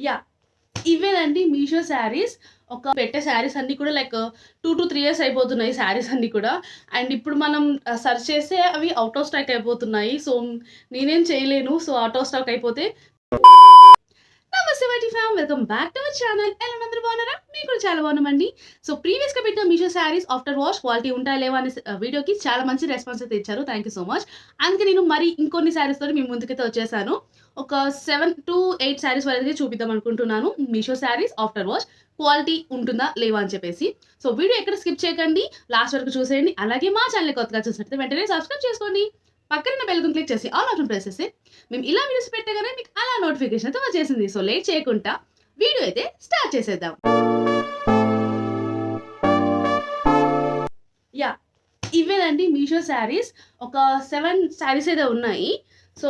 Yeah ఇవేనండి మీషో శారీస్. ఒక పెట్టే శారీస్ అన్నీ కూడా లైక్ 2 to 3 ఇయర్స్ అయిపోతున్నాయి శారీస్ అన్నీ కూడా. అండ్ ఇప్పుడు మనం సెర్చ్ చేస్తే అవి అవుట్ ఆఫ్ స్టాక్ అయిపోతున్నాయి. సో నేనేం చేయలేను. సో అవుట్ ఆఫ్ స్టాక్ అయిపోతే నమస్తే my fam, welcome back to our channel. ఎలా అందరూ బాగున్నారా? మేము కూడా చాలా బాగున్నామండి. సో ప్రీవియస్గా పెట్టిన Meesho saris after wash quality ఉంటాయా లేవా అనే వీడియోకి చాలా మంచి రెస్పాన్స్ అయితే ఇచ్చారు. Thank you so much. అందుకే నేను మరి ఇంకొన్ని శారీస్తో మీ ముందుకైతే వచ్చేసాను. ఒక 7 to 8 శారీస్ వరకు చూపిద్దాం అనుకుంటున్నాను. Meesho saris after wash quality ఉంటుందా లేవా అని చెప్పేసి. సో వీడియో ఎక్కడ స్కిప్ చేయకండి, లాస్ట్ వరకు చూసేయండి. అలాగే మా ఛానల్ కొత్తగా చూసినట్లయితే వెంటనే సబ్స్క్రైబ్ చేసుకోండి. పక్కన బెల్ ఐకాన్ క్లిక్ చేసి ఆల్ ఆప్షన్ ప్రెస్ చేసి మేము ఇలా వీడియోస్ పెట్టగానే మీకు అలా నోటిఫికేషన్ అయితే వచ్చేసింది. సో లేట్ చేయకుండా వీడియో అయితే స్టార్ట్ చేసేద్దాం. యా ఇవేనండి మీషో శారీస్. ఒక 7 శారీస్ అయితే ఉన్నాయి. సో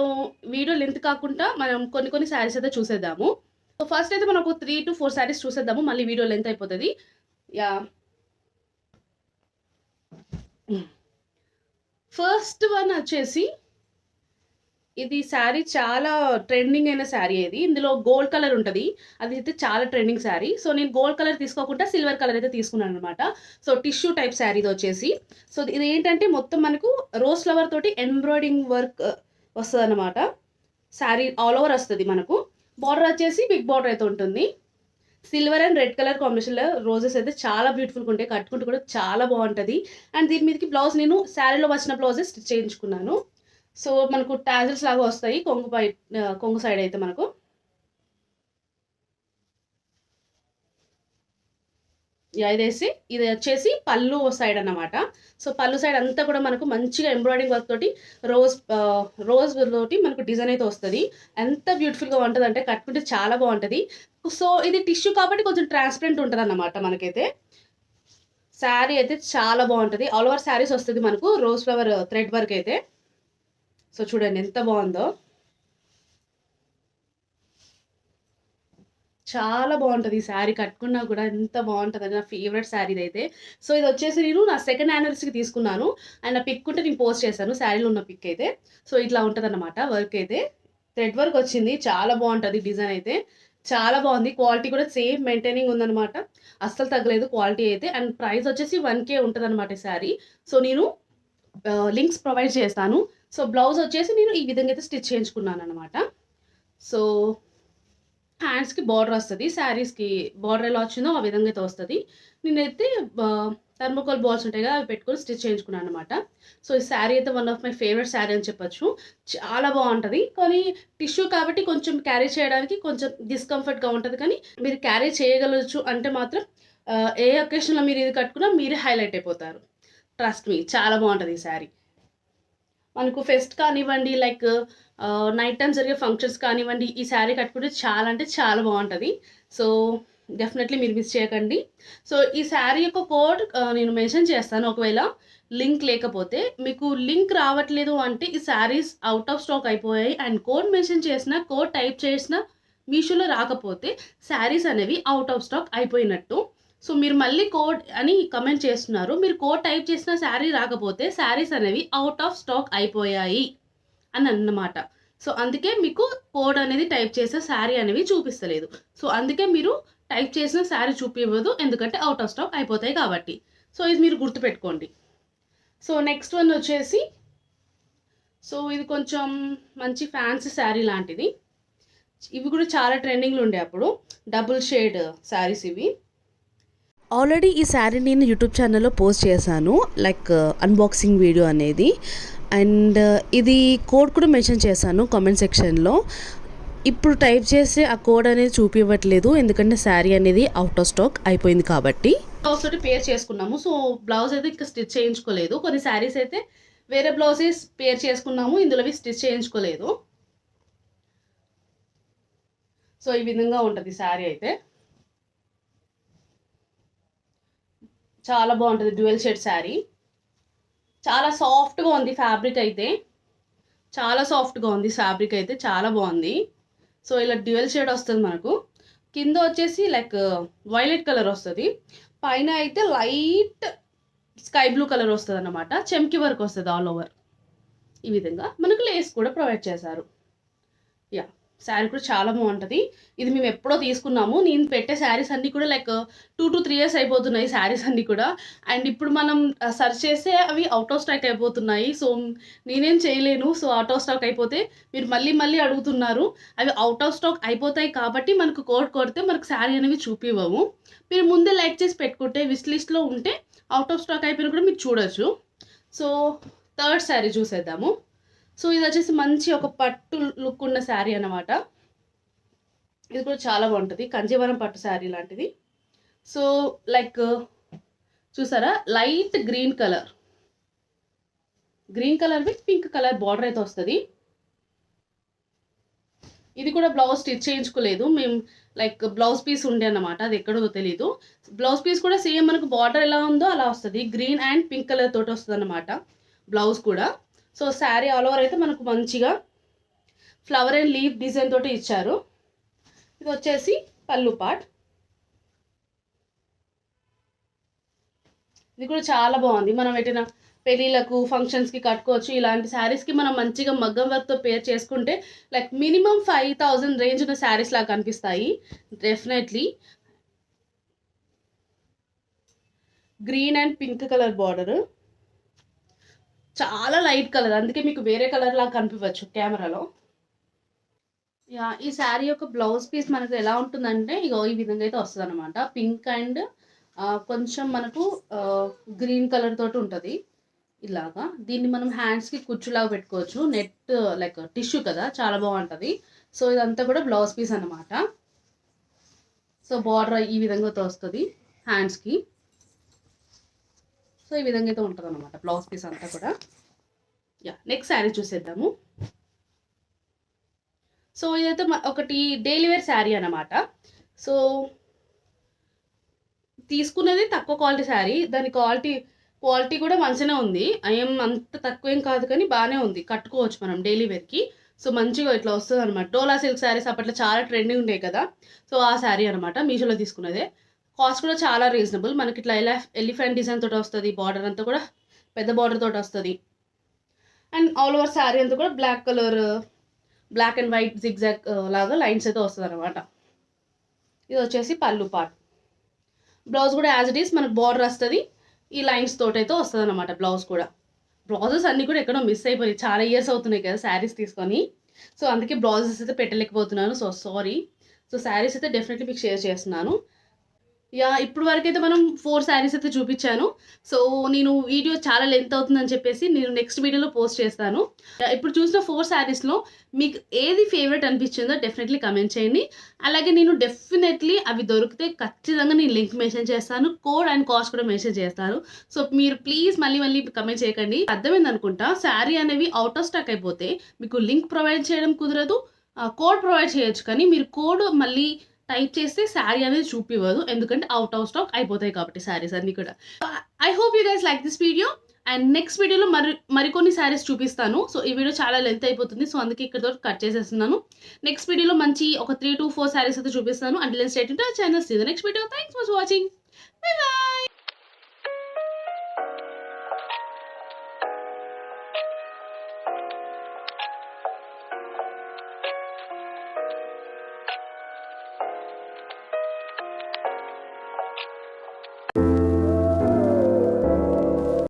వీడియో లెంత్ కాకుండా మనం కొన్ని శారీస్ అయితే చూసేద్దాము. సో ఫస్ట్ అయితే మనం ఒక 3 to 4 శారీస్ చూసేద్దాము, మళ్ళీ వీడియో లెంత్ అయిపోతుంది. యా ఫస్ట్ వన్ వచ్చేసి ఇది శారీ చాలా ట్రెండింగ్ అయిన శారీ. ఇది ఇందులో గోల్డ్ కలర్ ఉంటుంది, అది అయితే చాలా ట్రెండింగ్ శారీ. సో నేను గోల్డ్ కలర్ తీసుకోకుండా సిల్వర్ కలర్ అయితే తీసుకున్నాను అనమాట. సో టిష్యూ టైప్ శారీ ఇది వచ్చేసి. సో ఇది ఏంటంటే మొత్తం మనకు రోజ్ ఫ్లవర్ తోటి ఎంబ్రాయిడింగ్ వర్క్ వస్తుంది అనమాట. శారీ ఆల్ ఓవర్ వస్తుంది. మనకు బార్డర్ వచ్చేసి బిగ్ బార్డర్ అయితే ఉంటుంది. సిల్వర్ అండ్ రెడ్ కలర్ కాంబినేషన్లో రోజెస్ అయితే చాలా బ్యూటిఫుల్గా ఉంటాయి, కట్టుకుంటూ కూడా చాలా బాగుంటుంది. అండ్ దీని మీదకి బ్లౌజ్ నేను శారీలో వచ్చిన బ్లౌజెస్ స్టిచ్ చేయించుకున్నాను. సో మనకు టాజిల్స్ లాగా వస్తాయి కొంగు సైడ్ అయితే మనకు. ఇది వచ్చేసి పళ్ళు సైడ్ అన్నమాట. సో పళ్ళు సైడ్ అంతా కూడా మనకు మంచిగా ఎంబ్రాయిడింగ్ వర్క్ తోటి రోజ్ తోటి మనకు డిజైన్ అయితే వస్తుంది. ఎంత బ్యూటిఫుల్గా ఉంటుంది అంటే కట్టుకుంటే చాలా బాగుంటుంది. సో ఇది టిష్యూ కాబట్టి కొంచెం ట్రాన్స్పరెంట్ ఉంటుంది అన్నమాట. మనకైతే శారీ అయితే చాలా బాగుంటుంది. ఆల్ ఓవర్ శారీస్ వస్తుంది మనకు రోజ్ ఫ్లవర్ థ్రెడ్ వర్క్ అయితే. సో చూడండి ఎంత బాగుందో, చాలా బాగుంటుంది. ఈ శారీ కట్టుకున్నా కూడా ఎంత బాగుంటుంది అని నా ఫేవరెట్ శారీ అయితే. సో ఇది వచ్చేసి నేను నా సెకండ్ యానివర్సరీకి తీసుకున్నాను. అండ్ నా పిక్ ఉంటే నేను పోస్ట్ చేశాను, శారీలో ఉన్న పిక్ అయితే. సో ఇట్లా ఉంటుంది అన్నమాట. వర్క్ అయితే థ్రెడ్ వర్క్ వచ్చింది, చాలా బాగుంటుంది. డిజైన్ అయితే చాలా బాగుంది. క్వాలిటీ కూడా సేమ్ మెయింటైనింగ్ ఉందన్నమాట, అస్సలు తగ్గలేదు క్వాలిటీ అయితే. అండ్ ప్రైస్ వచ్చేసి 1K ఉంటుంది అనమాట ఈ శారీ. సో నేను లింక్స్ ప్రొవైడ్ చేస్తాను. సో బ్లౌజ్ వచ్చేసి నేను ఈ విధంగా అయితే స్టిచ్ చేయించుకున్నాను అనమాట. సో హ్యాండ్స్కి బార్డర్ వస్తుంది, శారీస్కి బార్డర్ ఎలా వచ్చిందో ఆ విధంగా అయితే వస్తుంది. నేనైతే థర్మోకోల్ బాల్స్ ఉంటాయి కదా, అవి పెట్టుకొని స్టిచ్ చేయించుకున్నాను అనమాట. సో ఈ శారీ అయితే one of my favourite sari అని చెప్పొచ్చు. చాలా బాగుంటుంది. కానీ టిష్యూ కాబట్టి కొంచెం క్యారీ చేయడానికి కొంచెం డిస్కంఫర్ట్గా ఉంటుంది. కానీ మీరు క్యారీ చేయగలచ్చు అంటే మాత్రం ఏ ఒకేషన్లో మీరు ఇది కట్టుకున్నా మీరే హైలైట్ అయిపోతారు. ట్రస్ట్ మీ, చాలా బాగుంటుంది ఈ శారీ. మనకు ఫెస్ట్ కానివ్వండి, లైక్ నైట్ టైం జరిగే ఫంక్షన్స్ కానివ్వండి, ఈ శారీ కట్టుకుంటే చాలా అంటే చాలా బాగుంటుంది. సో డెఫినెట్లీ మీరు మిస్ చేయకండి. సో ఈ శారీ యొక్క కోడ్ నేను మెన్షన్ చేస్తాను. ఒకవేళ లింక్ లేకపోతే, మీకు లింక్ రావట్లేదు అంటే ఈ శారీస్ అవుట్ ఆఫ్ స్టాక్ అయిపోయాయి. అండ్ కోడ్ మెన్షన్ చేసిన, కోడ్ టైప్ చేసిన మీషోలో రాకపోతే శారీస్ అనేవి అవుట్ ఆఫ్ స్టాక్ అయిపోయినట్టు. సో మీరు మళ్ళీ కోడ్ అని కమెంట్ చేస్తున్నారు, మీరు కోడ్ టైప్ చేసిన శారీ రాకపోతే శారీస్ అనేవి అవుట్ ఆఫ్ స్టాక్ అయిపోయాయి అని అన్నమాట. సో అందుకే మీకు కోడ్ అనేది టైప్ చేసే శారీ అనేవి చూపిస్తలేదు. సో అందుకే మీరు టైప్ చేసిన శారీ చూపించదు, ఎందుకంటే అవుట్ ఆఫ్ స్టాక్ అయిపోతాయి కాబట్టి. సో ఇది మీరు గుర్తుపెట్టుకోండి. సో నెక్స్ట్ వన్ వచ్చేసి, సో ఇది కొంచెం మంచి ఫ్యాన్సీ శారీ లాంటిది. ఇవి కూడా చాలా ట్రెండింగ్లో ఉండే అప్పుడు, డబుల్ షేడ్ శారీస్ ఇవి. ఆల్రెడీ ఈ శారీ నేను యూట్యూబ్ ఛానల్లో పోస్ట్ చేశాను, లైక్ అన్బాక్సింగ్ వీడియో అనేది. అండ్ ఇది కోడ్ కూడా మెన్షన్ చేశాను కామెంట్ సెక్షన్లో. ఇప్పుడు టైప్ చేసి ఆ కోడ్ అనేది చూపివ్వట్లేదు, ఎందుకంటే శారీ అనేది అవుట్ ఆఫ్ స్టాక్ అయిపోయింది కాబట్టి. బ్లౌజ్ తోటి పేర్ చేసుకున్నాము. సో బ్లౌజ్ అయితే ఇంకా స్టిచ్ చేయించుకోలేదు. కొన్ని శారీస్ అయితే వేరే బ్లౌజెస్ పేర్ చేసుకున్నాము, ఇందులోవి స్టిచ్ చేయించుకోలేదు. సో ఈ విధంగా ఉంటుంది శారీ అయితే. చాలా బాగుంటుంది, డ్యూయల్ షేడ్ శారీ. చాలా సాఫ్ట్గా ఉంది ఫ్యాబ్రిక్ అయితే, చాలా సాఫ్ట్గా ఉంది ఫ్యాబ్రిక్ అయితే, చాలా బాగుంది. సో ఇలా డ్యూయల్ షేడ్ వస్తుంది మనకు. కింద వచ్చేసి లైక్ వైలెట్ కలర్ వస్తుంది, పైన అయితే లైట్ స్కై బ్లూ కలర్ వస్తుంది అన్నమాట. చెమ్కి వర్క్ వస్తుంది ఆల్ ఓవర్. ఈ విధంగా మనకు లేస్ కూడా ప్రొవైడ్ చేశారు. యా శారీ కూడా చాలా బాగుంటుంది. ఇది మేము ఎప్పుడో తీసుకున్నాము. నేను పెట్టే శారీస్ అన్నీ కూడా లైక్ 2 to 3 ఇయర్స్ అయిపోతున్నాయి శారీస్ అన్నీ కూడా. అండ్ ఇప్పుడు మనం సెర్చ్ చేస్తే అవి అవుట్ ఆఫ్ స్టాక్ అయిపోతున్నాయి. సో నేనేం చేయలేను. సో అవుట్ ఆఫ్ స్టాక్ అయిపోతే మీరు మళ్ళీ మళ్ళీ అడుగుతున్నారు. అవి అవుట్ ఆఫ్ స్టాక్ అయిపోతాయి కాబట్టి మనకు కోడ్ కొడితే మనకు శారీ అనేవి చూపివ్వము. మీరు ముందే లైక్ చేసి పెట్టుకుంటే విష్ లిస్ట్లో ఉంటే అవుట్ ఆఫ్ స్టాక్ అయిపోయినా కూడా మీరు చూడొచ్చు. సో థర్డ్ శారీ చూసేద్దాము. సో ఇది వచ్చేసి మంచి ఒక పట్టు లుక్ ఉన్న శారీ అన్నమాట. ఇది కూడా చాలా బాగుంటుంది. కంజీవరం పట్టు శారీ లాంటిది. సో లైక్ చూసారా, light green colour with pink colour border అయితే వస్తుంది. ఇది కూడా బ్లౌజ్ స్టిచ్ చేయించుకోలేదు మేము. లైక్ బ్లౌజ్ పీస్ ఉండే అన్నమాట, అది ఎక్కడో తెలీదు. బ్లౌజ్ పీస్ కూడా సేమ్ మనకు బార్డర్ ఎలా ఉందో అలా వస్తుంది. గ్రీన్ అండ్ పింక్ కలర్ తోటి వస్తుంది అన్నమాట బ్లౌజ్ కూడా. సో శారీ ఆల్ ఓవర్ అయితే మనకు మంచిగా ఫ్లవర్ అండ్ లీఫ్ డిజైన్ తోటి ఇచ్చారు. ఇది వచ్చేసి పళ్ళు పార్ట్. ఇది కూడా చాలా బాగుంది. మనం ఎటైనా పెళ్ళిళ్ళకు ఫంక్షన్స్కి కట్టుకోవచ్చు. ఇలాంటి శారీస్కి మనం మంచిగా మగ్గం వర్క్తో పేర్ చేసుకుంటే లైక్ మినిమం 5000 రేంజ్ ఉన్న శారీస్ లాగా కనిపిస్తాయి definitely. Green and pink colour border, చాలా లైట్ కలర్, అందుకే మీకు వేరే కలర్ లాగా కనిపించవచ్చు కెమెరాలో. యా, ఈ శారీ యొక్క బ్లౌజ్ పీస్ మనకు ఎలా ఉంటుందంటే ఇగో ఈ విధంగా అయితే వస్తుంది అనమాట. పింక్ అండ్ కొంచెం మనకు గ్రీన్ కలర్ తోటి ఉంటుంది ఇలాగా. దీన్ని మనం హ్యాండ్స్కి కుచ్చులాగా పెట్టుకోవచ్చు. నెట్ లైక్ టిష్యూ కదా, చాలా బాగుంటుంది. సో ఇదంతా కూడా బ్లౌజ్ పీస్ అనమాట. సో బార్డర్ ఈ విధంగా అయితే వస్తుంది హ్యాండ్స్కి. సో ఈ విధంగా అయితే ఉంటుంది అనమాట బ్లౌజ్ పీస్ అంతా కూడా. యా, నెక్స్ట్ శారీ చూసేద్దాము. సో ఇదైతే ఒకటి డైలీ వేర్ శారీ అనమాట. సో తీసుకున్నది తక్కువ క్వాలిటీ శారీ, దాని క్వాలిటీ కూడా మంచిగానే ఉంది. ఏం అంత తక్కువ ఏం కాదు కానీ బాగానే ఉంది, కట్టుకోవచ్చు మనం డైలీ వేర్కి. సో మంచిగా ఇట్లా వస్తుంది అనమాట. డోలా సిల్క్ శారీస్ అప్పట్లో చాలా ట్రెండింగ్ ఉంటాయి కదా. సో ఆ శారీ అనమాట, మీషోలో తీసుకున్నదే. కాస్ట్ కూడా చాలా రీజనబుల్. మనకి ఇట్లా ఎలిఫెంట్ డిజైన్ తోటి వస్తుంది. బార్డర్ అంతా కూడా పెద్ద బార్డర్ తోటి వస్తుంది. అండ్ ఆల్ ఓవర్ శారీ అంతా కూడా black colour, black and white zigzag లాగా లైన్స్ అయితే వస్తుంది అనమాట. ఇది వచ్చేసి పళ్ళు పార్ట్. బ్లౌజ్ కూడా యాజ్ ఇట్ ఈస్ మనకు బార్డర్ వస్తుంది, ఈ లైన్స్ తోటి అయితే వస్తుంది అనమాట బ్లౌజ్ కూడా. బ్లౌజెస్ అన్నీ కూడా ఎక్కడో మిస్ అయిపోయి చాలా ఇయర్స్ అవుతున్నాయి కదా శారీస్ తీసుకొని. సో అందుకే బ్లౌజెస్ అయితే పెట్టలేకపోతున్నాను. So sorry. సో శారీస్ అయితే డెఫినెట్లీ మీకు షేర్ చేస్తున్నాను. యా, ఇప్పుడు వరకు అయితే మనం 4 శారీస్ అయితే చూపించాను. సో నేను వీడియో చాలా లెంత్ అవుతుందని చెప్పేసి నేను నెక్స్ట్ వీడియోలో పోస్ట్ చేస్తాను. ఇప్పుడు చూసిన 4 శారీస్లో మీకు ఏది ఫేవరెట్ అనిపించిందో డెఫినెట్లీ కమెంట్ చేయండి. అలాగే నేను డెఫినెట్లీ అవి దొరికితే ఖచ్చితంగా నేను లింక్ మెన్షన్ చేస్తాను, కోడ్ అండ్ కాస్ట్ కూడా మెన్షన్ చేస్తాను. సో మీరు ప్లీజ్ మళ్ళీ కమెంట్ చేయకండి. అర్థమైంది అనుకుంటా. శారీ అనేవి అవుట్ ఆఫ్ స్టాక్ అయిపోతే మీకు లింక్ ప్రొవైడ్ చేయడం కుదరదు, కోడ్ ప్రొవైడ్ చేయొచ్చు. కానీ మీరు కోడ్ మళ్ళీ టైప్ చేస్తే శారీ అనేది చూపివ్వదు, ఎందుకంటే అవుట్ ఆఫ్ స్టాక్ అయిపోతాయి కాబట్టి శారీస్ అన్నీ కూడా. I hope you guys like this video. And next వీడియోలో మరికొన్ని శారీస్ చూపిస్తాను. సో ఈ వీడియో చాలా లెంత్ అయిపోతుంది, సో అందుకే ఇక్కడతో కట్ చేసేస్తున్నాను. నెక్స్ట్ వీడియోలో మంచి ఒక 3 to 4 శారీస్ అయితే చూపిస్తాను. Until then stay tuned to our channel. See you in the next video. Thanks for watching. Bye by.